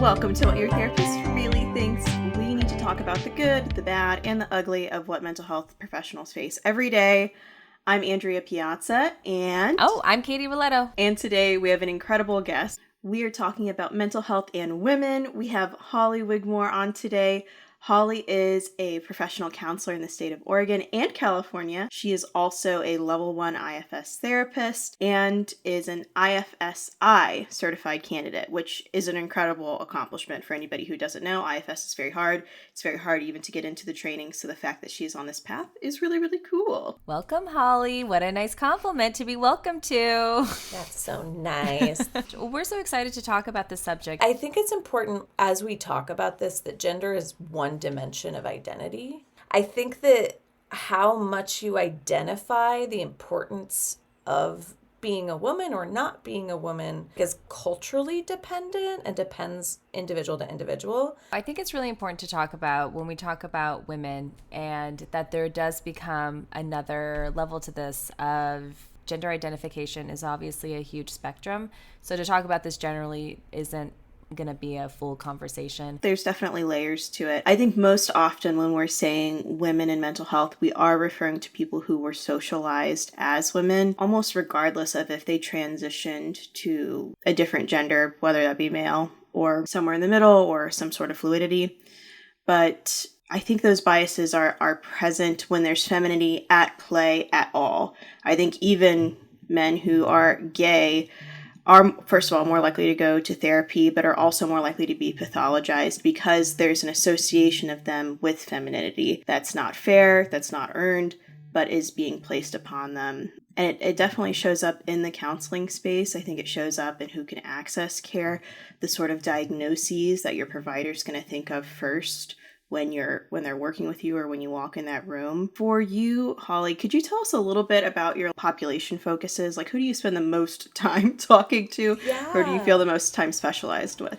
Welcome to What Your Therapist Really Thinks. We need to talk about the good, the bad, and the ugly of what mental health professionals face every day. I'm Andrea Piazza, and... Oh, I'm Katie Rolletto. And today we have an incredible guest. We are talking about mental health and women. We have Holly Wigmore on today. Holly is a professional counselor in the state of Oregon and California. She is also a level 1 IFS therapist and is an IFS-certified candidate, which is an incredible accomplishment for anybody who doesn't know. IFS is very hard. It's very hard even to get into the training, so the fact that she is on this path is really, really cool. Welcome, Holly. What a nice compliment to be welcome to. That's so nice. We're so excited to talk about this subject. I think it's important as we talk about this that gender is one dimension of identity. I think that how much you identify the importance of being a woman or not being a woman is culturally dependent and depends individual to individual. I think it's really important to talk about when we talk about women, and that there does become another level to this of gender identification is obviously a huge spectrum. So to talk about this generally isn't going to be a full conversation. There's definitely layers to it. I think most often when we're saying women in mental health, we are referring to people who were socialized as women, almost regardless of if they transitioned to a different gender, whether that be male or somewhere in the middle or some sort of fluidity. But I think those biases are present when there's femininity at play at all. I think even men who are gay are, first of all, more likely to go to therapy, but are also more likely to be pathologized because there's an association of them with femininity that's not fair, that's not earned, but is being placed upon them. And it definitely shows up in the counseling space. I think it shows up in who can access care, the sort of diagnoses that your provider is going to think of first when they're working with you or when you walk in that room. For you, Holly, could you tell us a little bit about your population focuses? Like, who do you spend the most time talking to? Yeah. Or do you feel the most time specialized with?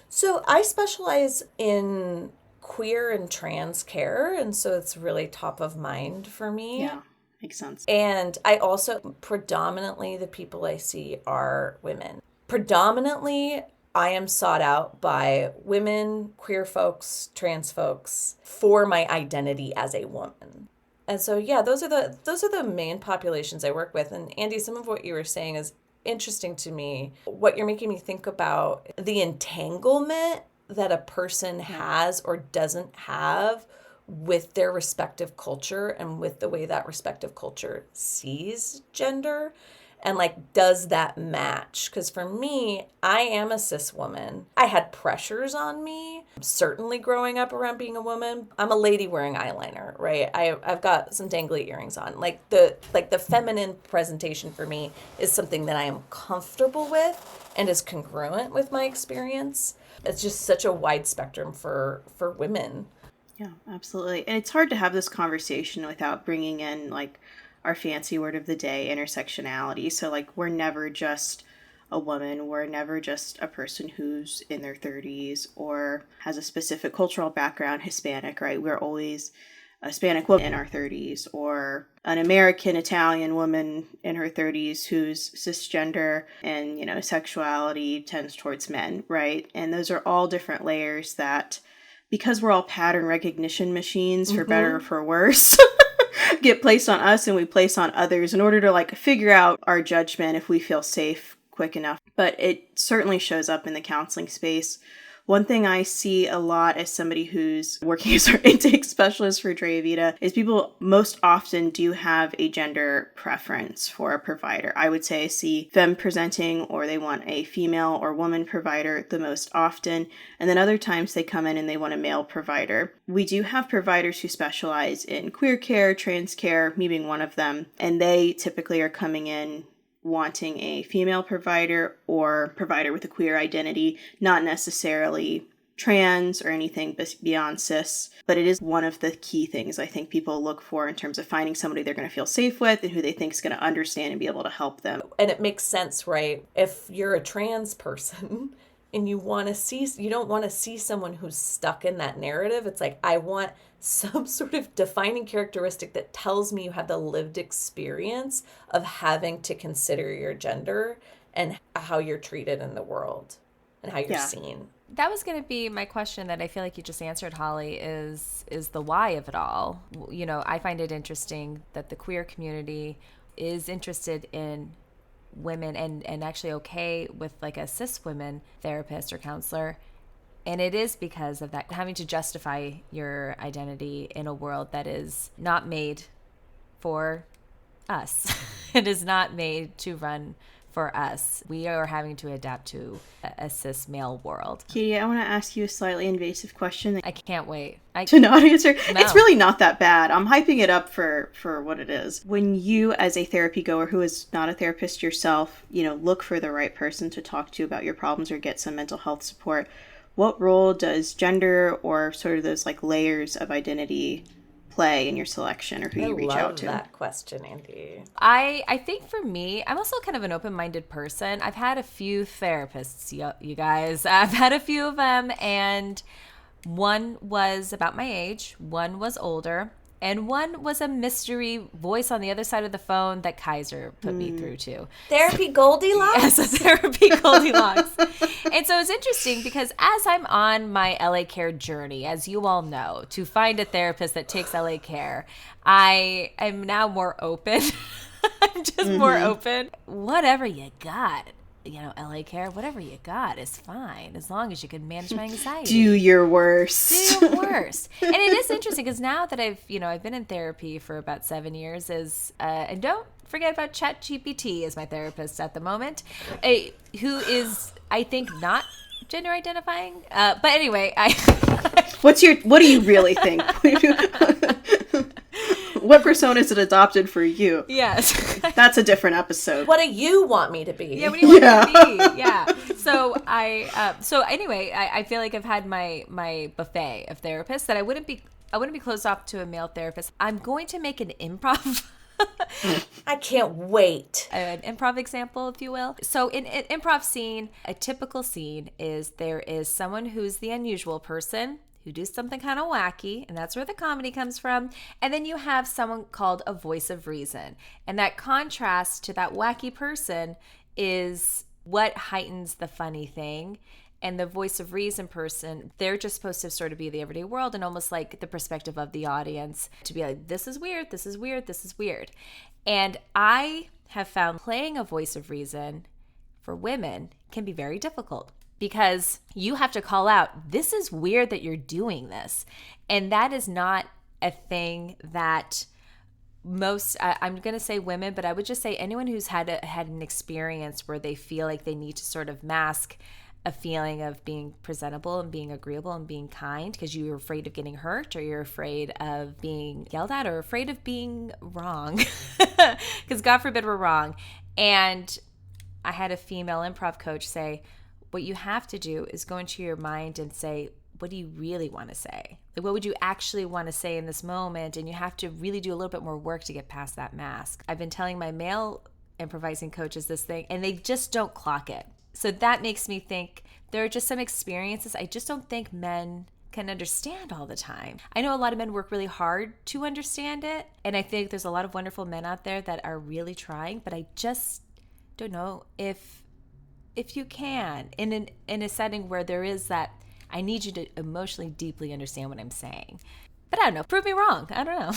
So I specialize in queer and trans care, and so it's really top of mind for me. Yeah, makes sense. And I also, predominantly, the people I see are women. Predominantly, I am sought out by women, queer folks, trans folks for my identity as a woman. And so, yeah, those are the main populations I work with. And Andy, some of what you were saying is interesting to me. What you're making me think about the entanglement that a person has or doesn't have with their respective culture and with the way that respective culture sees gender. And like, does that match? Because for me, I am a cis woman. I had pressures on me, certainly growing up around being a woman. I'm a lady wearing eyeliner, right? I've got some dangly earrings on. Like the feminine presentation for me is something that I am comfortable with and is congruent with my experience. It's just such a wide spectrum for women. Yeah, absolutely. And it's hard to have this conversation without bringing in like our fancy word of the day, intersectionality. So like, we're never just a woman. We're never just a person who's in their 30s or has a specific cultural background, Hispanic, right? We're always a Hispanic woman in our 30s or an American Italian woman in her 30s who's cisgender and, sexuality tends towards men, right? And those are all different layers that, because we're all pattern recognition machines, for better or for worse, get placed on us and we place on others in order to like figure out our judgment if we feel safe quick enough. But it certainly shows up in the counseling space. One thing I see a lot as somebody who's working as our intake specialist for Drea Vita is people most often do have a gender preference for a provider. I would say I see femme presenting or they want a female or woman provider the most often. And then other times they come in and they want a male provider. We do have providers who specialize in queer care, trans care, me being one of them. And they typically are coming in wanting a female provider or provider with a queer identity, not necessarily trans or anything beyond cis, but it is one of the key things I think people look for in terms of finding somebody they're going to feel safe with and who they think is going to understand and be able to help them. And it makes sense, right? If you're a trans person and you don't want to see someone who's stuck in that narrative, it's like, I want some sort of defining characteristic that tells me you have the lived experience of having to consider your gender and how you're treated in the world and how you're seen. That was going to be my question that I feel like you just answered, Holly, is the why of it all. You know, I find it interesting that the queer community is interested in women and actually okay with like a cis women therapist or counselor. And it is because of that, having to justify your identity in a world that is not made for us. It is not made to run for us. We are having to adapt to a cis male world. Katie, I want to ask you a slightly invasive question I can't wait. to not answer. No. It's really not that bad. I'm hyping it up for what it is. When you, as a therapy goer who is not a therapist yourself, you know, look for the right person to talk to about your problems or get some mental health support, what role does gender or sort of those like layers of identity play in your selection or who you reach out to? I love that question, Andy. I think for me, I'm also kind of an open-minded person. I've had a few therapists, you guys. I've had a few of them, and one was about my age, one was older, and one was a mystery voice on the other side of the phone that Kaiser put me through to. Therapy Goldilocks? Yes, a therapy Goldilocks. And so it's interesting because as I'm on my LA Care journey, as you all know, to find a therapist that takes LA Care, I am now more open. I'm just more open. Whatever you got, you know, LA Care, whatever you got is fine as long as you can manage my anxiety. Do your worst. Do your worst. And it is interesting because now that I've been in therapy for about 7 years, and don't forget about ChatGPT as my therapist at the moment, who is, I think, not gender identifying. But anyway, What do you really think? What persona is it adopted for you? Yes. That's a different episode. What do you want me to be? Yeah, what do you want me to be? Yeah. So anyway, I feel like I've had my buffet of therapists that I wouldn't be closed off to a male therapist. I'm going to make an improv I can't wait. an improv example, if you will. So in an improv scene, a typical scene is there is someone who's the unusual person who do something kind of wacky, and that's where the comedy comes from. And then you have someone called a voice of reason. And that contrast to that wacky person is what heightens the funny thing. And the voice of reason person, they're just supposed to sort of be the everyday world and almost like the perspective of the audience to be like, this is weird, this is weird, this is weird. And I have found playing a voice of reason for women can be very difficult because you have to call out, this is weird that you're doing this. And that is not a thing that most, I'm going to say women, but I would just say anyone who's had an experience where they feel like they need to sort of mask a feeling of being presentable and being agreeable and being kind because you're afraid of getting hurt or you're afraid of being yelled at or afraid of being wrong because God forbid we're wrong. And I had a female improv coach say, what you have to do is go into your mind and say, what do you really want to say? Like, what would you actually want to say in this moment? And you have to really do a little bit more work to get past that mask. I've been telling my male improvising coaches this thing, and they just don't clock it. So that makes me think there are just some experiences I just don't think men can understand all the time. I know a lot of men work really hard to understand it, and I think there's a lot of wonderful men out there that are really trying, but I just don't know if you can in a setting where there is that I need you to emotionally deeply understand what I'm saying. But I don't know. Prove me wrong. I don't know.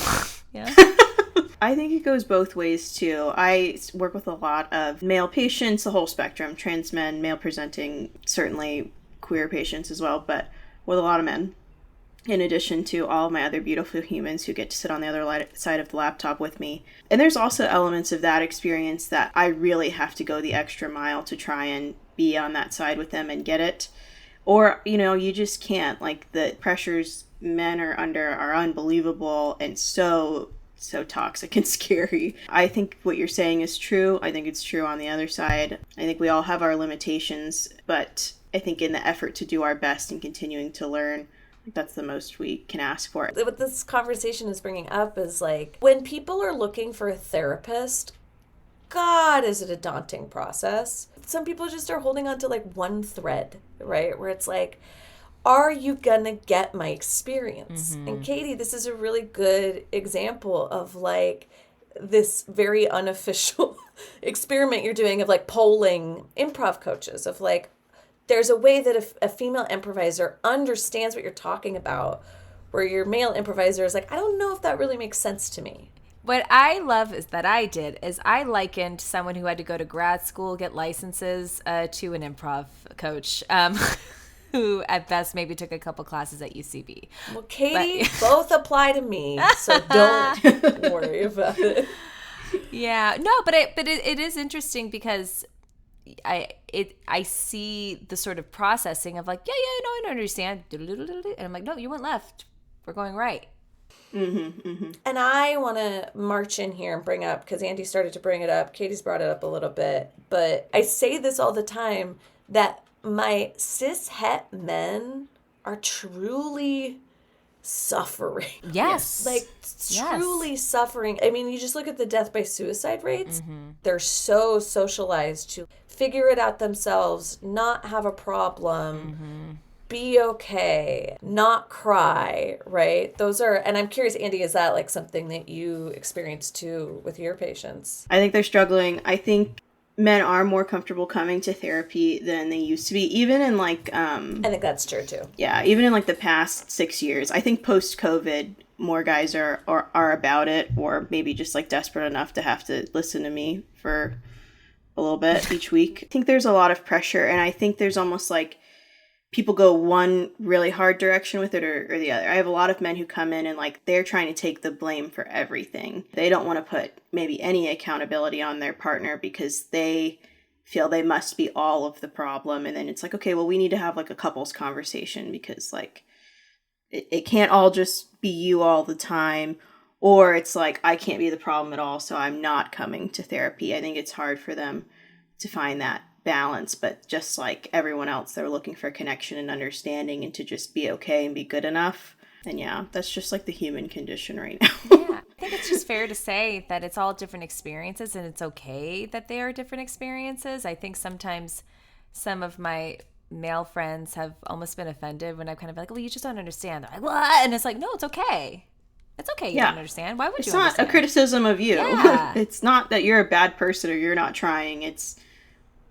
You know? I think it goes both ways too. I work with a lot of male patients, the whole spectrum, trans men, male presenting, certainly queer patients as well, but with a lot of men. In addition to all of my other beautiful humans who get to sit on the other side of the laptop with me. And there's also elements of that experience that I really have to go the extra mile to try and be on that side with them and get it. Or, you know, you just can't. Like, the pressures men are under are unbelievable and so toxic and scary. I think what you're saying is true. I think it's true on the other side. I think we all have our limitations, but I think in the effort to do our best and continuing to learn, that's the most we can ask for. What this conversation is bringing up is like, when people are looking for a therapist, God, is it a daunting process. Some people just are holding on to like one thread, right? Where it's like, are you gonna get my experience? Mm-hmm. And Katie, this is a really good example of like this very unofficial experiment you're doing of like polling improv coaches of like, there's a way that a female improviser understands what you're talking about, where your male improviser is like, I don't know if that really makes sense to me. What I love is I likened someone who had to go to grad school, get licenses, to an improv coach, who at best maybe took a couple classes at UCB. Well, Katie, both apply to me, so don't worry about it. Yeah, no, but it is interesting because I see the sort of processing of like, no, I don't understand, and I'm like, no, you went left, we're going right. Mm-hmm, mm-hmm. And I want to march in here and bring up, because Andy started to bring it up, Katie's brought it up a little bit, but I say this all the time, that my cis het men are truly suffering. Yes. Like, truly suffering. I mean, you just look at the death by suicide rates. Mm-hmm. They're so socialized to figure it out themselves, not have a problem, be okay, not cry, right? Those are, and I'm curious, Andy, is that like something that you experience too with your patients? I think they're struggling. I think men are more comfortable coming to therapy than they used to be, even in like I think that's true too. Yeah, even in like the past 6 years. I think post-COVID, more guys are about it, or maybe just like desperate enough to have to listen to me for a little bit each week. I think there's a lot of pressure, and I think there's almost like people go one really hard direction with it or the other. I have a lot of men who come in and like they're trying to take the blame for everything. They don't want to put maybe any accountability on their partner because they feel they must be all of the problem. And then it's like, okay, well, we need to have like a couples conversation because like it can't all just be you all the time. Or it's like, I can't be the problem at all, so I'm not coming to therapy. I think it's hard for them to find that balance, but just like everyone else, they're looking for connection and understanding and to just be okay and be good enough. And yeah, that's just like the human condition right now. Yeah, I think it's just fair to say that it's all different experiences and it's okay that they are different experiences. I think sometimes some of my male friends have almost been offended when I've kind of been like, well, you just don't understand. They're like, what? And it's like, no, it's okay. It's okay. You don't understand. Why would you understand? It's not a criticism of you. Yeah. It's not that you're a bad person or you're not trying. It's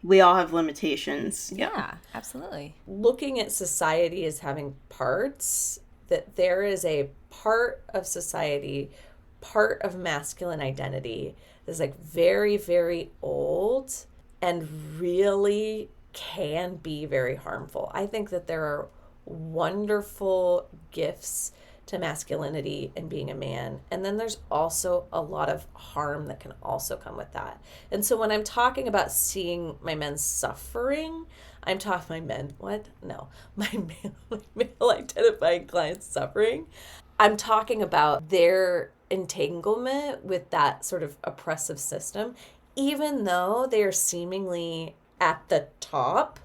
we all have limitations. Yeah, absolutely. Looking at society as having parts, that there is a part of society, part of masculine identity that's like very, very old and really can be very harmful. I think that there are wonderful gifts to masculinity and being a man. And then there's also a lot of harm that can also come with that. And so when I'm talking about seeing my men suffering, I'm talking my male identifying clients suffering. I'm talking about their entanglement with that sort of oppressive system, even though they are seemingly at the top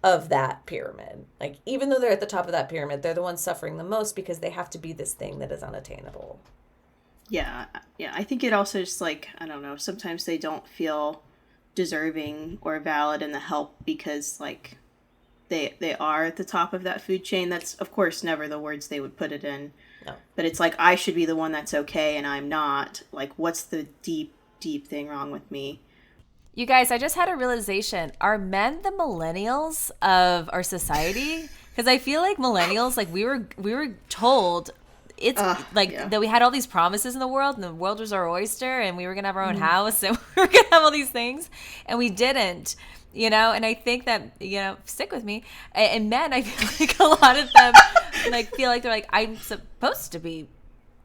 of that pyramid. Like, even though they're at the top of that pyramid, they're the ones suffering the most because they have to be this thing that is unattainable. Yeah. I think it also just like, I don't know, sometimes they don't feel deserving or valid in the help because like they are at the top of that food chain. That's of course never the words they would put it in. No. But it's like, I should be the one that's okay and I'm not. Like, what's the deep thing wrong with me? You guys, I just had a realization. Are men the millennials of our society? Because I feel like millennials, like we were told it's that we had all these promises in the world and the world was our oyster and we were going to have our own house and we were going to have all these things and we didn't, and I think that, stick with me. And men, I feel like a lot of them like feel like they're like, I'm supposed to be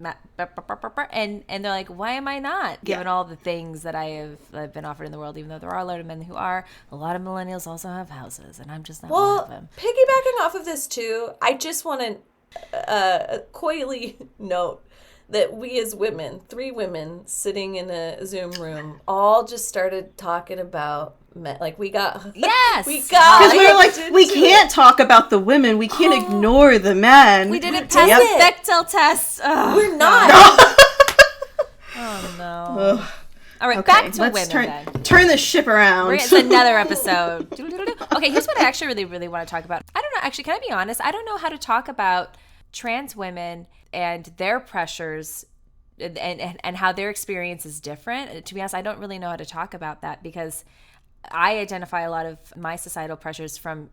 and they're like, why am I not given all the things that I've been offered in the world, even though there are a lot of men who are. A lot of millennials also have houses and I'm just not one of them. Piggybacking off of this too, I just want to coyly note that we as women, 3 women sitting in a Zoom room, all just started talking about men. Like we got because we were like, we can't talk about the women, we can't ignore the men. We didn't pass the Bechdel test. We're not. Oh no. All right, okay, back to women then. Turn the ship around. It's another episode. Okay, here's what I actually really, really want to talk about. I don't know, actually, can I be honest? I don't know how to talk about trans women and their pressures and how their experience is different. To be honest, I don't really know how to talk about that because I identify a lot of my societal pressures from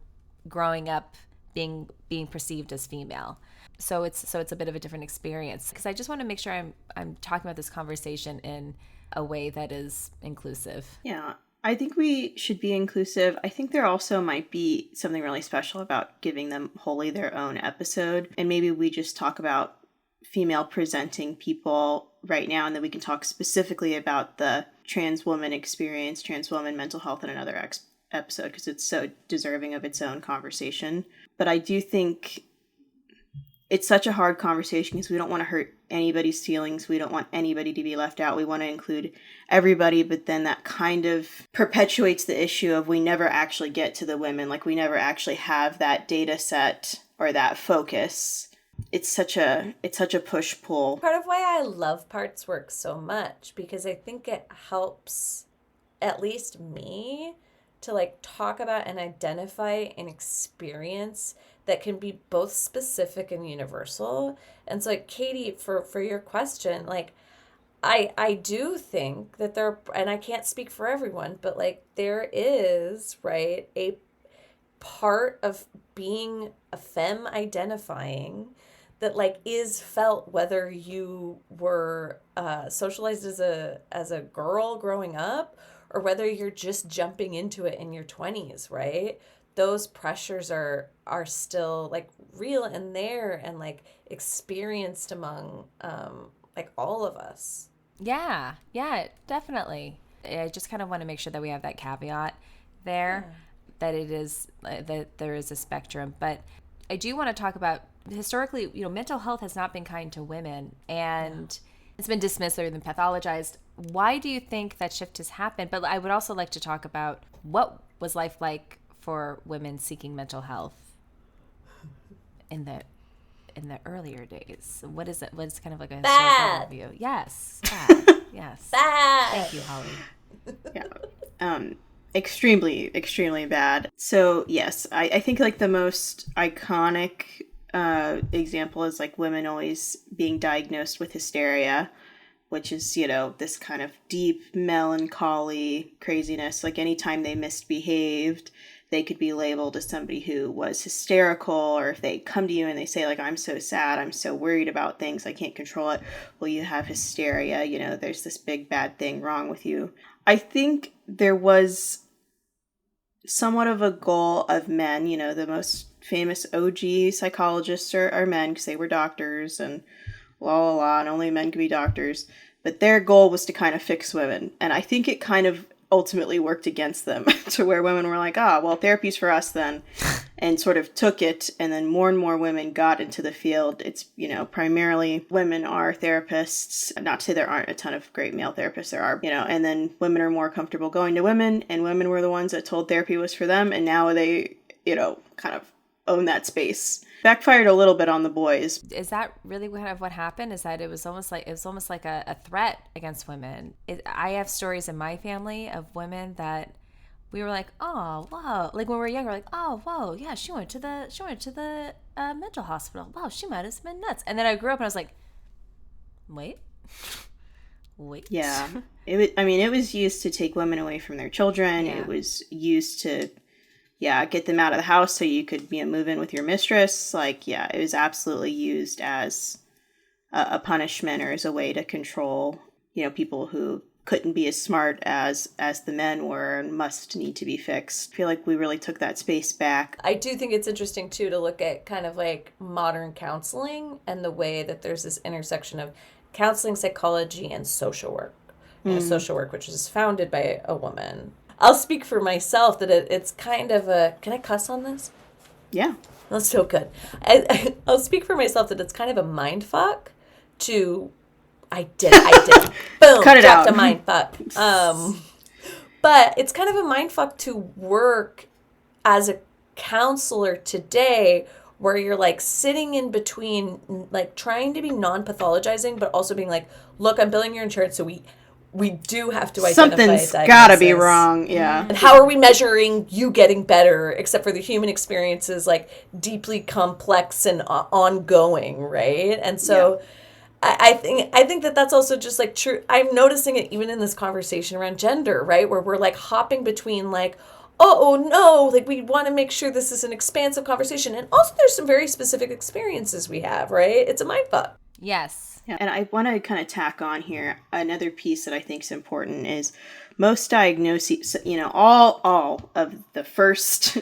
growing up being perceived as female. So it's a bit of a different experience, because I just want to make sure I'm talking about this conversation in a way that is inclusive. Yeah, I think we should be inclusive. I think there also might be something really special about giving them wholly their own episode. And maybe we just talk about female presenting people right now, and then we can talk specifically about the trans woman experience, trans woman mental health in another episode, because it's so deserving of its own conversation. But I do think it's such a hard conversation because we don't want to hurt anybody's feelings. We don't want anybody to be left out. We want to include everybody, but then that kind of perpetuates the issue of we never actually get to the women. Like, we never actually have that data set or that focus. It's such a push-pull. Part of why I love parts work so much, because I think it helps at least me to like talk about and identify an experience that can be both specific and universal. And so like, Katie, for your question, like I do think that there, and I can't speak for everyone, but like there is, right, a part of being a femme identifying that like is felt whether you were socialized as a girl growing up or whether you're just jumping into it in your 20s, right? Those pressures are still like real and there and like experienced among like all of us. Yeah, definitely. I just kind of want to make sure that we have that caveat there, that it is that there is a spectrum. But I do want to talk about, historically, mental health has not been kind to women, and it's been dismissed or even pathologized. Why do you think that shift has happened? But I would also like to talk about what was life like for women seeking mental health in the earlier days. What is it? What's kind of like a historical overview? Yes. Bad. Yes. Bad. Thank you, Holly. Yeah. Extremely, extremely bad. So yes, I think like the most iconic example is like women always being diagnosed with hysteria, which is, this kind of deep melancholy craziness. Like anytime they misbehaved, they could be labeled as somebody who was hysterical, or if they come to you and they say like, I'm so sad, I'm so worried about things, I can't control it. Well, you have hysteria, there's this big bad thing wrong with you. I think there was somewhat of a goal of men, the most famous OG psychologists are men because they were doctors and and only men could be doctors. But their goal was to kind of fix women. And I think it kind of ultimately worked against them to where women were like, well, therapy's for us then, and sort of took it. And then more and more women got into the field. It's, primarily women are therapists. Not to say there aren't a ton of great male therapists. There are, and then women are more comfortable going to women, and women were the ones that told therapy was for them. And now they, kind of own that space. Backfired a little bit on the boys. Is that really kind of what happened? Is that it was almost like a threat against women? I have stories in my family of women that we were like, oh wow, like when we were younger, like, oh whoa, yeah, she went to the mental hospital. Wow, she might have been nuts. And then I grew up and I was like, wait. Yeah, it was used to take women away from their children. Yeah. It was used to get them out of the house so you could, move in with your mistress. Like, it was absolutely used as a punishment or as a way to control, people who couldn't be as smart as the men were and must need to be fixed. I feel like we really took that space back. I do think it's interesting, too, to look at kind of like modern counseling and the way that there's this intersection of counseling, psychology, and social work. Social work, which is founded by a woman. I'll speak for myself that it's kind of can I cuss on this? Yeah. That's so good. I'll speak for myself that it's kind of a mind fuck to, I did. Boom. Cut it out. A mind fuck. But it's kind of a mind fuck to work as a counselor today where you're like sitting in between, like trying to be non-pathologizing, but also being like, look, I'm billing your insurance, so we do have to identify something's gotta be wrong. Yeah. And how are we measuring you getting better, except for the human experience is like deeply complex and ongoing, right? And so I think that that's also just like true. I'm noticing it even in this conversation around gender, right? Where we're like hopping between like, oh no, like we want to make sure this is an expansive conversation. And also there's some very specific experiences we have, right? It's a mindfuck. Yes. Yeah, and I want to kind of tack on here another piece that I think is important is most diagnoses, all of the first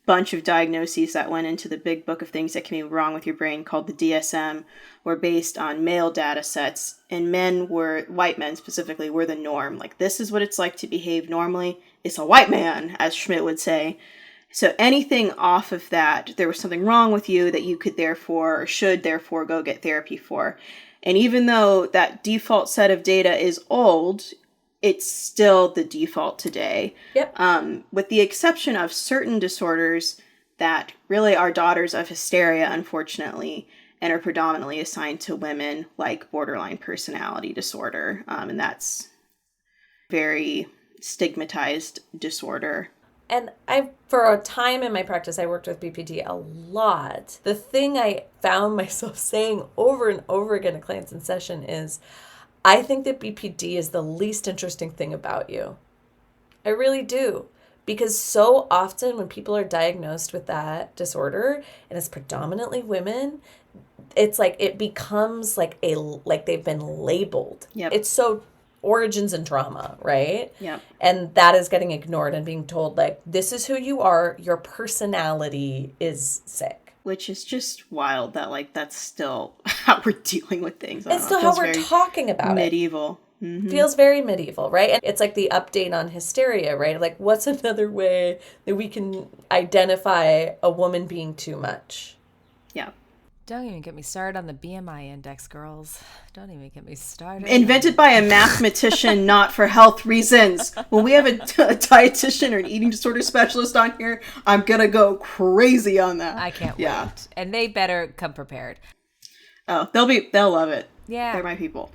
bunch of diagnoses that went into the big book of things that can be wrong with your brain called the DSM were based on male data sets, and white men specifically, were the norm. Like, this is what it's like to behave normally. It's a white man, as Schmidt would say. So anything off of that, there was something wrong with you that you could therefore, or should therefore, go get therapy for. And even though that default set of data is old, it's still the default today. Yep. With the exception of certain disorders that really are daughters of hysteria, unfortunately, and are predominantly assigned to women, like borderline personality disorder. And that's very stigmatized disorder. And for a time in my practice, I worked with BPD a lot. The thing I found myself saying over and over again to clients in session is, I think that BPD is the least interesting thing about you. I really do. Because so often when people are diagnosed with that disorder, and it's predominantly women, it's like it becomes like they've been labeled. Yep. It's so origins and trauma, right? Yep. And that is getting ignored and being told, like, this is who you are, your personality is sick. Which is just wild that, like, that's still how we're dealing with things. It's still how we're talking about medieval. it. Mm-hmm. Feels very medieval, right? And it's like the update on hysteria, right? Like, what's another way that we can identify a woman being too much? Yeah. Don't even get me started on the BMI index, girls. Don't even get me started. Invented by a mathematician, not for health reasons. When we have a dietitian or an eating disorder specialist on here, I'm going to go crazy on that. I can't wait. And they better come prepared. Oh, they'll love it. Yeah. They're my people.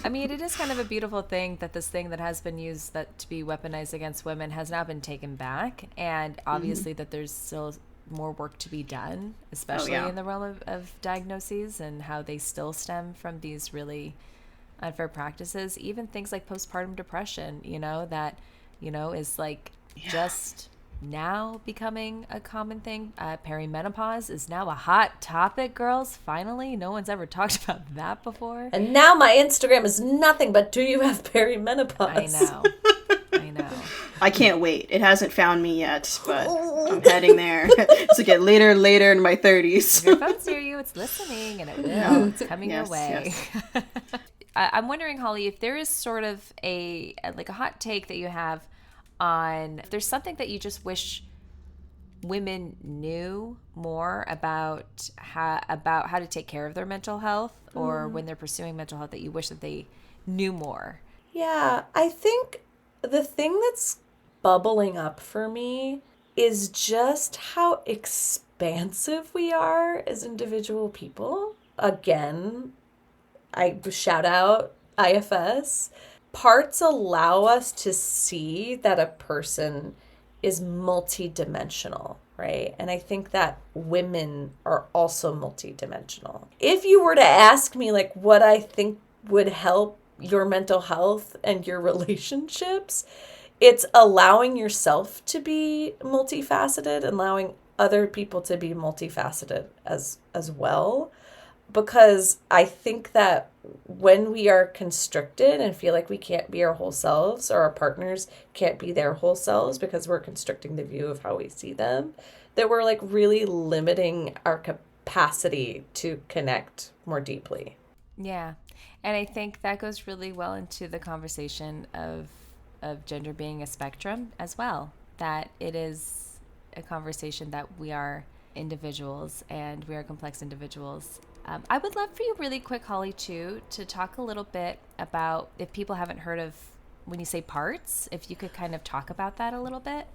I mean, it is kind of a beautiful thing that this thing that has been used to be weaponized against women has now been taken back. And obviously that there's still more work to be done, especially in the realm of diagnoses and how they still stem from these really unfair practices. Even things like postpartum depression, that, is like just now becoming a common thing. Perimenopause is now a hot topic, girls. Finally, no one's ever talked about that before. And now my Instagram is nothing but, do you have perimenopause? I know. I can't wait. It hasn't found me yet, but I'm heading there. It's get later in my 30s. If your phone's near you, it's listening, and it will. It's coming your way. Yes. I'm wondering, Holly, if there is sort of a hot take that you have on, if there's something that you just wish women knew more about how to take care of their mental health, or when they're pursuing mental health, that you wish that they knew more. Yeah, I think the thing that's bubbling up for me is just how expansive we are as individual people. Again, I shout out IFS. Parts allow us to see that a person is multidimensional, right? And I think that women are also multidimensional. If you were to ask me, like, what I think would help your mental health and your relationships, it's allowing yourself to be multifaceted and allowing other people to be multifaceted as well. Because I think that when we are constricted and feel like we can't be our whole selves, or our partners can't be their whole selves because we're constricting the view of how we see them, that we're like really limiting our capacity to connect more deeply. Yeah. And I think that goes really well into the conversation of gender being a spectrum as well, that it is a conversation that we are individuals and we are complex individuals. I would love for you really quick, Holly, too, to talk a little bit about, if people haven't heard of, when you say parts, if you could kind of talk about that a little bit.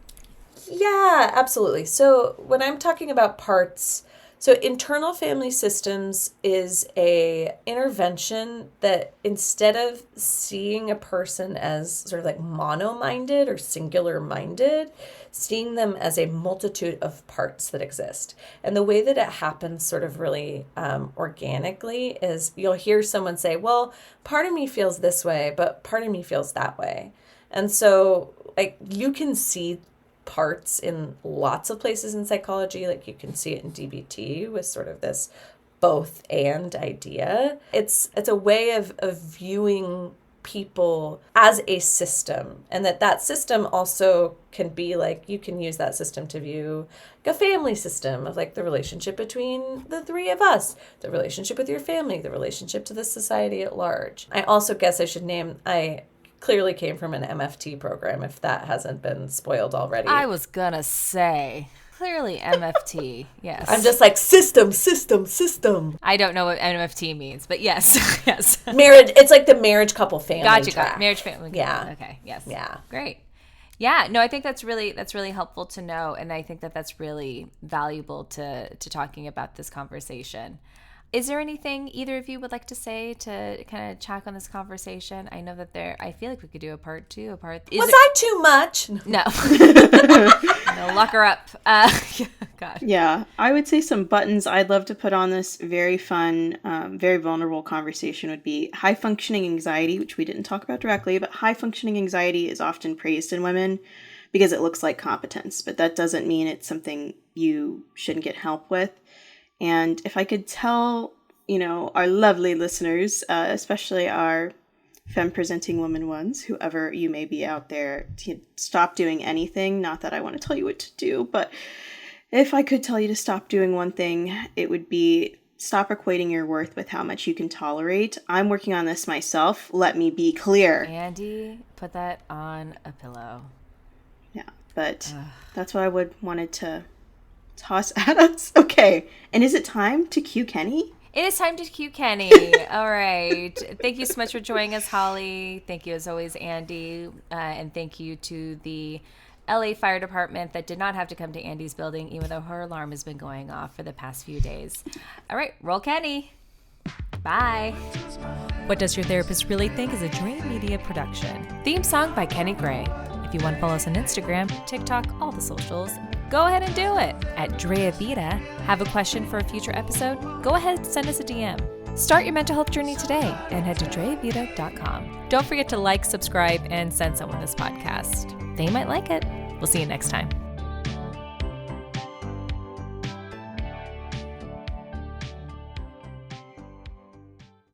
Yeah, absolutely. So when I'm talking about parts, so internal family systems is a intervention that, instead of seeing a person as sort of like mono-minded or singular-minded, seeing them as a multitude of parts that exist. And the way that it happens sort of really organically is you'll hear someone say, well, part of me feels this way, but part of me feels that way. And so like you can see parts in lots of places in psychology. Like you can see it in DBT with sort of this both and idea. It's a way of viewing people as a system, and that system also can be like, you can use that system to view like a family system of like the relationship between the three of us, the relationship with your family, the relationship to the society at large. I also guess I should name, I clearly came from an MFT program, if that hasn't been spoiled already. I was gonna say, clearly MFT, yes. I'm just like, system. I don't know what MFT means, but yes, yes. Marriage, it's like the marriage couple family Gotcha, track. marriage family. Yeah. Okay, yes. Yeah. Great. Yeah, no, I think that's really helpful to know, and I think that's really valuable to talking about this conversation. Is there anything either of you would like to say to kind of check on this conversation? I know that I feel like we could do a part 2, Was I too much? No. No, lock her up. God. Yeah, I would say some buttons I'd love to put on this very fun, very vulnerable conversation would be high functioning anxiety, which we didn't talk about directly, but high functioning anxiety is often praised in women because it looks like competence, but that doesn't mean it's something you shouldn't get help with. And if I could tell, our lovely listeners, especially our femme-presenting women ones, whoever you may be out there, to stop doing anything. Not that I want to tell you what to do, but if I could tell you to stop doing one thing, it would be stop equating your worth with how much you can tolerate. I'm working on this myself. Let me be clear. Andy, put that on a pillow. Yeah, but that's what I wanted to toss at us. Okay, and is it time to cue Kenny? It is time to cue Kenny. All right. Thank you so much for joining us, Holly. Thank you as always, Andy. And thank you to the LA Fire Department that did not have to come to Andy's building, even though her alarm has been going off for the past few days. All right, roll Kenny. Bye. What Does Your Therapist Really Think is a Drea Media production. Theme song by Kenny Gray. If you want to follow us on Instagram, TikTok, all the socials, go ahead and do it at Drea Vita. Have a question for a future episode? Go ahead and send us a DM. Start your mental health journey today and head to dreavita.com. Don't forget to like, subscribe, and send someone this podcast. They might like it. We'll see you next time.